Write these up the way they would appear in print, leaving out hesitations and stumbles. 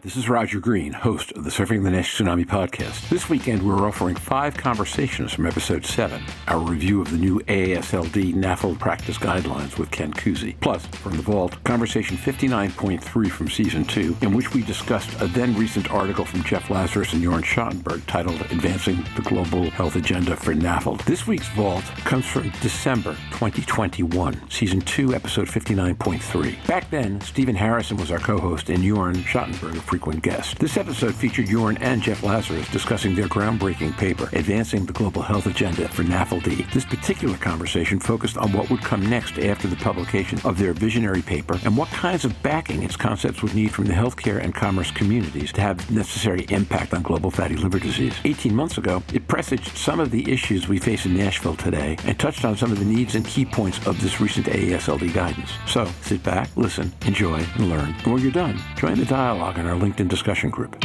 this is Roger Green, host of the Surfing the NASH Tsunami podcast. This weekend, we're offering 5 conversations from episode 7, our review of the new AASLD NAFLD practice guidelines with Ken Kuzi. Plus, from the vault, conversation 59.3 from season 2, in which we discussed a then-recent article from Jeff Lazarus and Jörn Schattenberg titled Advancing the Global Health Agenda for NAFLD. This week's vault comes from December 2021, season 2, episode 59.3. Back then, Stephen Harrison was our co-host and Jörn Schattenberg a frequent guest. This episode featured Jörn and Jeff Lazarus discussing their groundbreaking paper, Advancing the Global Health Agenda for NAFLD. This particular conversation focused on what would come next after the publication of their visionary paper and what kinds of backing its concepts would need from the healthcare and commerce communities to have necessary impact on global fatty liver disease. 18 months ago, it presaged some of the issues we face in Nashville today and touched on some of the needs and key points of this recent AASLD guidance. So sit back, listen, enjoy, and learn. And when you're done, join the dialogue in our LinkedIn discussion group.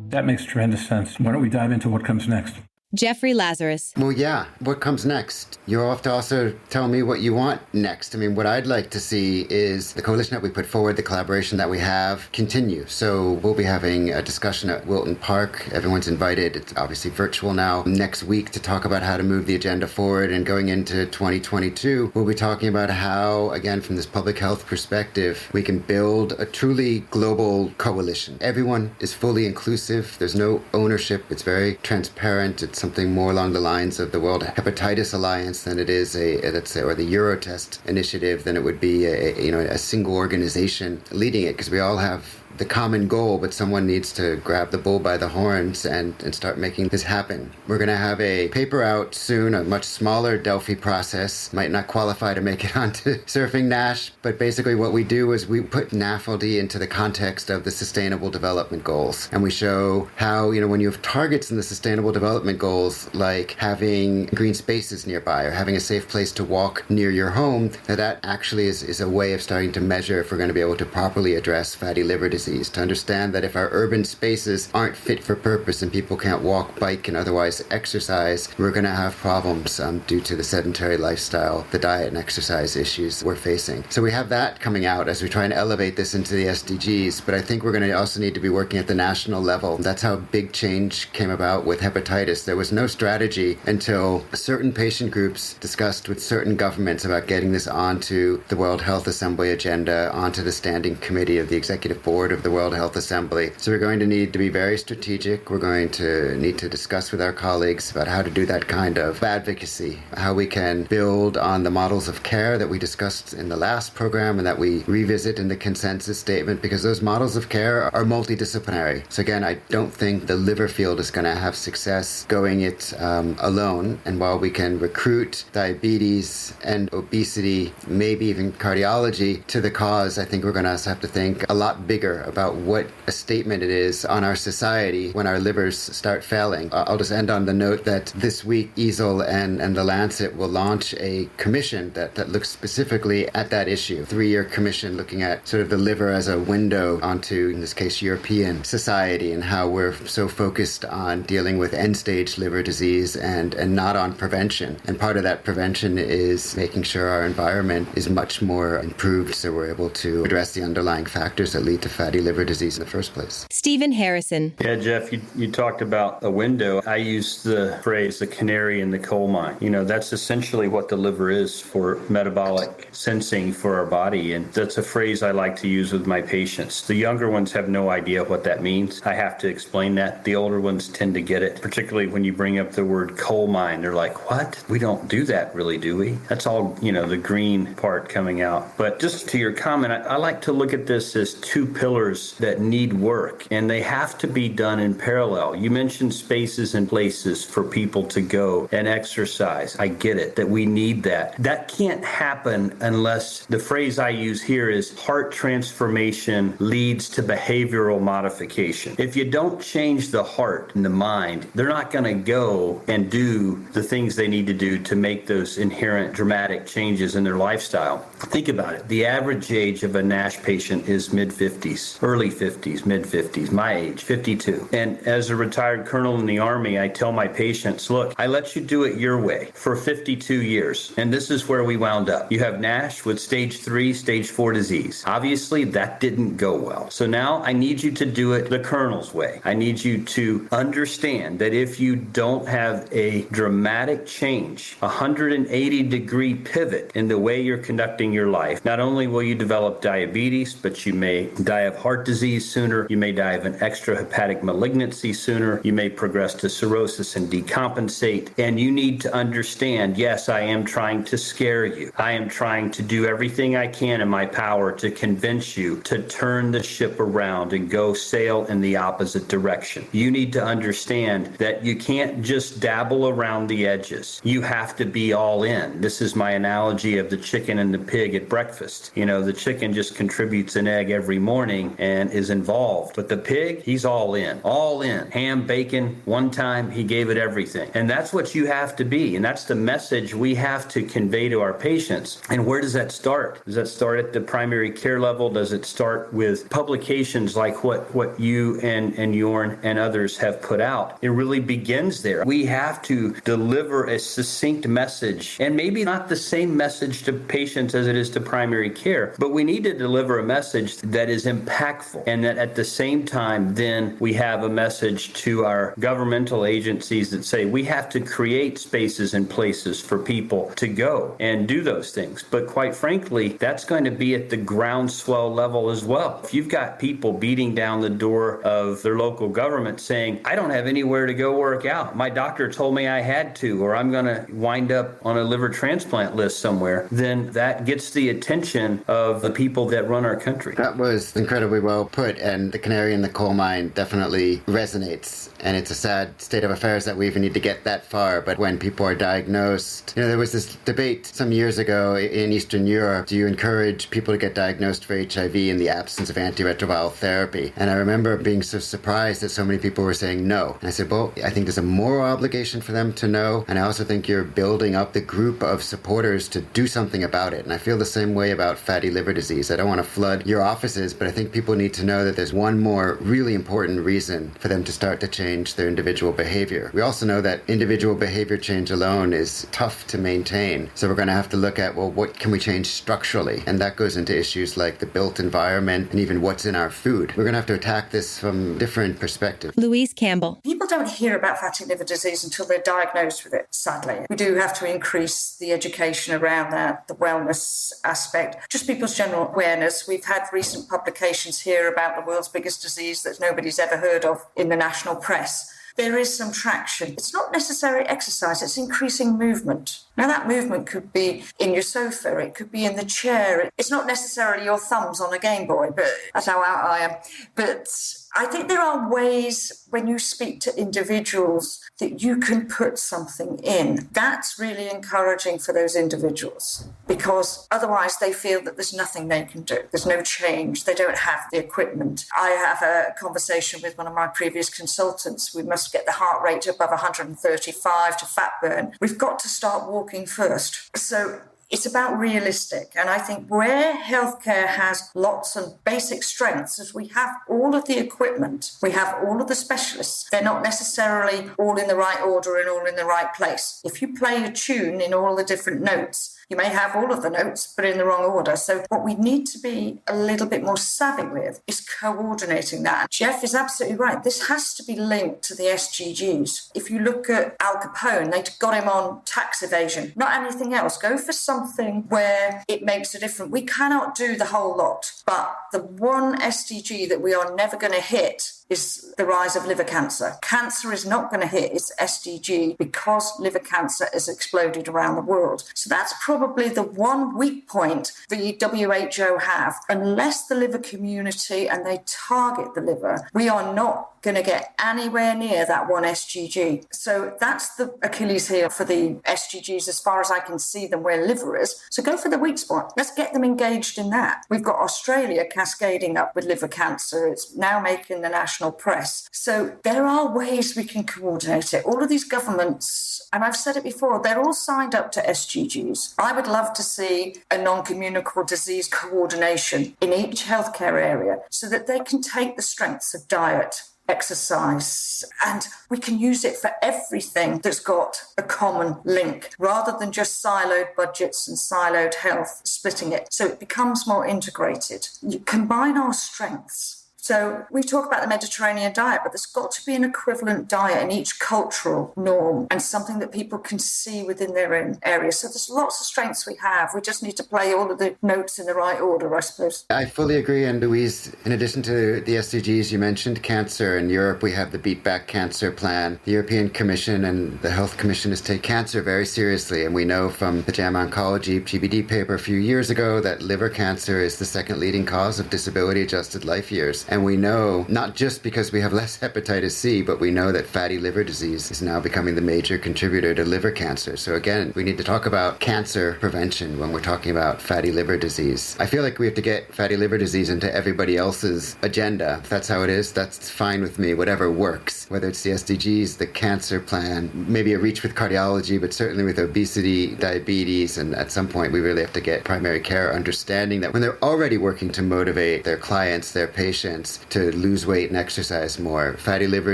That makes tremendous sense. Why don't we dive into what comes next? Jeffrey Lazarus. Well, yeah. What comes next? You'll have to also tell me what you want next. I mean, what I'd like to see is the coalition that we put forward, the collaboration that we have, continue. So we'll be having a discussion at Wilton Park. Everyone's invited. It's obviously virtual now. Next week to talk about how to move the agenda forward. And going into 2022, we'll be talking about how, again, from this public health perspective, we can build a truly global coalition. Everyone is fully inclusive. There's no ownership. It's very transparent. It's something more along the lines of the World Hepatitis Alliance than it is or the Eurotest initiative than it would be a single organization leading it, because we all have the common goal, but someone needs to grab the bull by the horns and start making this happen. We're going to have a paper out soon, a much smaller Delphi process. Might not qualify to make it onto Surfing NASH, but basically what we do is we put NAFLD into the context of the Sustainable Development Goals. And we show how, when you have targets in the Sustainable Development Goals, like having green spaces nearby or having a safe place to walk near your home, that actually is a way of starting to measure if we're going to be able to properly address fatty liver disease. To understand that if our urban spaces aren't fit for purpose and people can't walk, bike, and otherwise exercise, we're going to have problems due to the sedentary lifestyle, the diet and exercise issues we're facing. So we have that coming out as we try and elevate this into the SDGs, but I think we're going to also need to be working at the national level. That's how big change came about with hepatitis. There was no strategy until certain patient groups discussed with certain governments about getting this onto the World Health Assembly agenda, onto the Standing Committee of the Executive Board of the World Health Assembly. So we're going to need to be very strategic. We're going to need to discuss with our colleagues about how to do that kind of advocacy, how we can build on the models of care that we discussed in the last program and that we revisit in the consensus statement, because those models of care are multidisciplinary. So again, I don't think the liver field is going to have success going it alone. And while we can recruit diabetes and obesity, maybe even cardiology to the cause, I think we're going to also have to think a lot bigger about what a statement it is on our society when our livers start failing. I'll just end on the note that this week EASL and the Lancet will launch a commission that looks specifically at that issue. 3-year commission looking at sort of the liver as a window onto, in this case, European society, and how we're so focused on dealing with end-stage liver disease and not on prevention. And part of that prevention is making sure our environment is much more improved so we're able to address the underlying factors that lead to fatty liver disease in the first place. Stephen Harrison. Yeah, Jeff, you talked about a window. I use the phrase the canary in the coal mine. That's essentially what the liver is for metabolic sensing for our body. And that's a phrase I like to use with my patients. The younger ones have no idea what that means. I have to explain that. The older ones tend to get it, particularly when you bring up the word coal mine. They're like, what? We don't do that really, do we? That's all, the green part coming out. But just to your comment, I like to look at this as 2 pillars that need work, and they have to be done in parallel. You mentioned spaces and places for people to go and exercise. I get it, that we need that. That can't happen unless the phrase I use here is heart transformation leads to behavioral modification. If you don't change the heart and the mind, they're not going to go and do the things they need to do to make those inherent dramatic changes in their lifestyle. Think about it. The average age of a NASH patient is mid-50s. 50s, early 50s, mid 50s, my age, 52. And as a retired colonel in the Army, I tell my patients, look, I let you do it your way for 52 years. And this is where we wound up. You have NASH with stage 3, stage 4 disease. Obviously, that didn't go well. So now I need you to do it the colonel's way. I need you to understand that if you don't have a dramatic change, 180-degree pivot in the way you're conducting your life, not only will you develop diabetes, but you may die of heart disease sooner. You may die of an extrahepatic malignancy sooner. You may progress to cirrhosis and decompensate. And you need to understand, yes, I am trying to scare you. I am trying to do everything I can in my power to convince you to turn the ship around and go sail in the opposite direction. You need to understand that you can't just dabble around the edges. You have to be all in. This is my analogy of the chicken and the pig at breakfast. You know, the chicken just contributes an egg every morning and is involved. But the pig, he's all in. All in. Ham, bacon, one time, he gave it everything. And that's what you have to be. And that's the message we have to convey to our patients. And where does that start? Does that start at the primary care level? Does it start with publications like what you and Jörn and others have put out? It really begins there. We have to deliver a succinct message, and maybe not the same message to patients as it is to primary care, but we need to deliver a message that is impactful, and that at the same time, then we have a message to our governmental agencies that say we have to create spaces and places for people to go and do those things. But quite frankly, that's going to be at the groundswell level as well. If you've got people beating down the door of their local government saying, I don't have anywhere to go work out. My doctor told me I had to, or I'm going to wind up on a liver transplant list somewhere, then that gets the attention of the people that run our country. That was incredibly well put, and the canary in the coal mine definitely resonates. And it's a sad state of affairs that we even need to get that far. But when people are diagnosed, there was this debate some years ago in Eastern Europe. Do you encourage people to get diagnosed for HIV in the absence of antiretroviral therapy? And I remember being so surprised that so many people were saying no. And I said, well, I think there's a moral obligation for them to know. And I also think you're building up the group of supporters to do something about it. And I feel the same way about fatty liver disease. I don't want to flood your offices, but I think people need to know that there's one more really important reason for them to start to change their individual behavior. We also know that individual behavior change alone is tough to maintain. So we're going to have to look at, well, what can we change structurally? And that goes into issues like the built environment and even what's in our food. We're going to have to attack this from different perspectives. Louise Campbell. People don't hear about fatty liver disease until they're diagnosed with it, sadly. We do have to increase the education around that, the wellness aspect, just people's general awareness. We've had recent publications here about the world's biggest disease that nobody's ever heard of in the national press. There is some traction. It's not necessarily exercise, it's increasing movement. Now, that movement could be in your sofa, it could be in the chair. It's not necessarily your thumbs on a Game Boy, but that's how out I am. But I think there are ways when you speak to individuals that you can put something in. That's really encouraging for those individuals, because otherwise they feel that there's nothing they can do. There's no change. They don't have the equipment. I have a conversation with one of my previous consultants. We must get the heart rate above 135 to fat burn. We've got to start walking first. So it's about realistic. And I think where healthcare has lots of basic strengths is we have all of the equipment, we have all of the specialists. They're not necessarily all in the right order and all in the right place. If you play a tune in all the different notes, you may have all of the notes, but in the wrong order. So what we need to be a little bit more savvy with is coordinating that. Jeff is absolutely right. This has to be linked to the SDGs. If you look at Al Capone, they got him on tax evasion, not anything else. Go for something where it makes a difference. We cannot do the whole lot, but the one SDG that we are never going to hit is the rise of liver cancer. Cancer is not going to hit its SDG because liver cancer has exploded around the world. So that's probably the one weak point the WHO have. Unless the liver community and they target the liver, we are not going to get anywhere near that one SDG. So that's the Achilles heel for the SDGs as far as I can see them where liver is. So go for the weak spot. Let's get them engaged in that. We've got Australia cascading up with liver cancer. It's now making the national press. So there are ways we can coordinate it. All of these governments, and I've said it before, they're all signed up to SDGs. I would love to see a non-communicable disease coordination in each healthcare area so that they can take the strengths of diet, exercise, and we can use it for everything that's got a common link rather than just siloed budgets and siloed health, splitting it. So it becomes more integrated. You combine our strengths. So we talk about the Mediterranean diet, but there's got to be an equivalent diet in each cultural norm and something that people can see within their own area. So there's lots of strengths we have. We just need to play all of the notes in the right order, I suppose. I fully agree. And Louise, in addition to the SDGs, you mentioned cancer. In Europe, we have the Beat Back Cancer Plan. The European Commission and the Health Commissioners take cancer very seriously. And we know from the JAMA Oncology GBD paper a few years ago that liver cancer is the second leading cause of disability-adjusted life years. And we know, not just because we have less hepatitis C, but we know that fatty liver disease is now becoming the major contributor to liver cancer. So again, we need to talk about cancer prevention when we're talking about fatty liver disease. I feel like we have to get fatty liver disease into everybody else's agenda. If that's how it is, that's fine with me, whatever works. Whether it's the SDGs, the cancer plan, maybe a reach with cardiology, but certainly with obesity, diabetes, and at some point we really have to get primary care understanding that when they're already working to motivate their clients, their patients, to lose weight and exercise more, fatty liver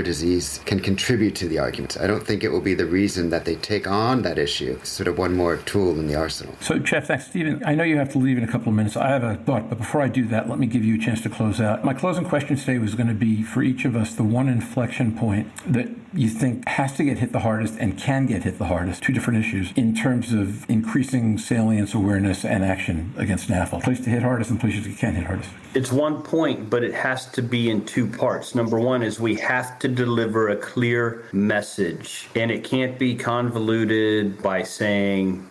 disease can contribute to the argument. I don't think it will be the reason that they take on that issue. It's sort of one more tool in the arsenal. So, Jeff, thanks, Stephen. I know you have to leave in a couple of minutes. I have a thought, but before I do that, let me give you a chance to close out. My closing question today was going to be, for each of us, the one inflection point that you think has to get hit the hardest and can get hit the hardest, two different issues, in terms of increasing salience, awareness, and action against NAFLD. Place to hit hardest and places you can't hit hardest. It's one point, but it has to be in two parts. Number one is we have to deliver a clear message, and it can't be convoluted by saying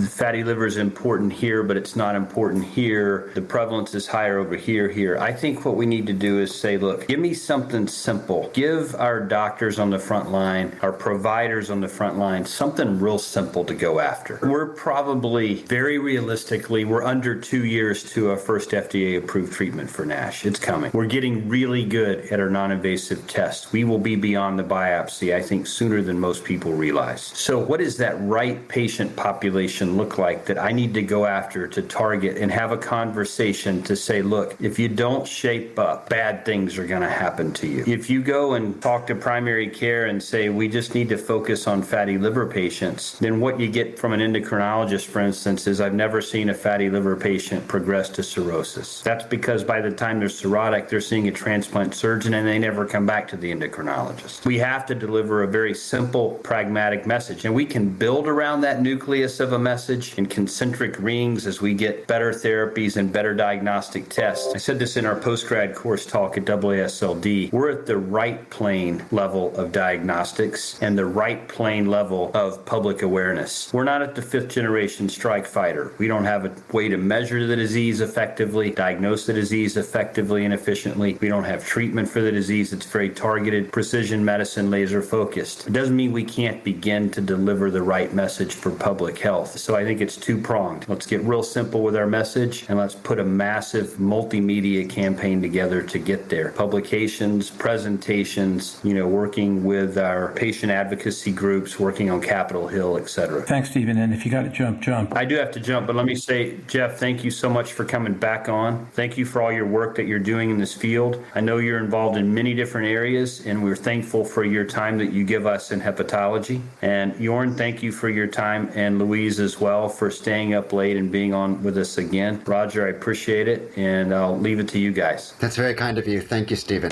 fatty liver is important here, but it's not important here. The prevalence is higher over here. I think what we need to do is say, look, give me something simple. Give our doctors on the front line, our providers on the front line, something real simple to go after. We're probably, very realistically, we're under 2 years to our first FDA-approved treatment for NASH. It's coming. We're getting really good at our non-invasive tests. We will be beyond the biopsy, I think, sooner than most people realize. So what does that right patient population look like that I need to go after to target and have a conversation to say, look, if you don't shape up, bad things are going to happen to you. If you go and talk to primary care and say, we just need to focus on fatty liver patients, then what you get from an endocrinologist, for instance, is I've never seen a fatty liver patient progress to cirrhosis. That's because by the time they're cirrhotic, they're seeing a transplant surgeon and they never come back to the endocrinologist. We have to deliver a very simple, pragmatic message, and we can build around that nucleus of a message in concentric rings as we get better therapies and better diagnostic tests. I said this in our post-grad course talk at AASLD. We're at the right plane level of diagnostics and the right plane level of public awareness. We're not at the 5th generation strike fighter. We don't have a way to measure the disease effectively, diagnose the disease effectively and efficiently. We don't have treatment for the disease. It's very targeted, precision medicine, laser focused. It doesn't mean we can't begin to deliver the right message for public health. So I think it's two-pronged. Let's get real simple with our message and let's put a massive multimedia campaign together to get there. Publications, presentations, working with our patient advocacy groups, working on Capitol Hill, et cetera. Thanks, Stephen. And if you got to jump. I do have to jump, but let me say, Jeff, thank you so much for coming back on. Thank you for all your work that you're doing in this field. I know you're involved in many different areas, and we're thankful for your time that you give us in hepatology. And Jörn, thank you for your time, and Louise as well for staying up late and being on with us again. Roger, I appreciate it, and I'll leave it to you guys. That's very kind of you. Thank you, Stephen.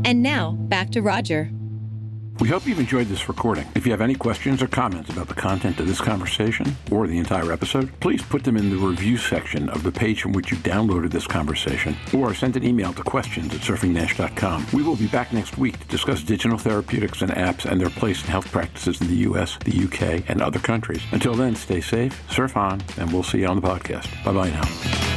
And now, back to Roger. We hope you've enjoyed this recording. If you have any questions or comments about the content of this conversation or the entire episode, please put them in the review section of the page from which you downloaded this conversation, or send an email to questions@surfingnash.com. We will be back next week to discuss digital therapeutics and apps and their place in health practices in the U.S., the U.K., and other countries. Until then, stay safe, surf on, and we'll see you on the podcast. Bye-bye now.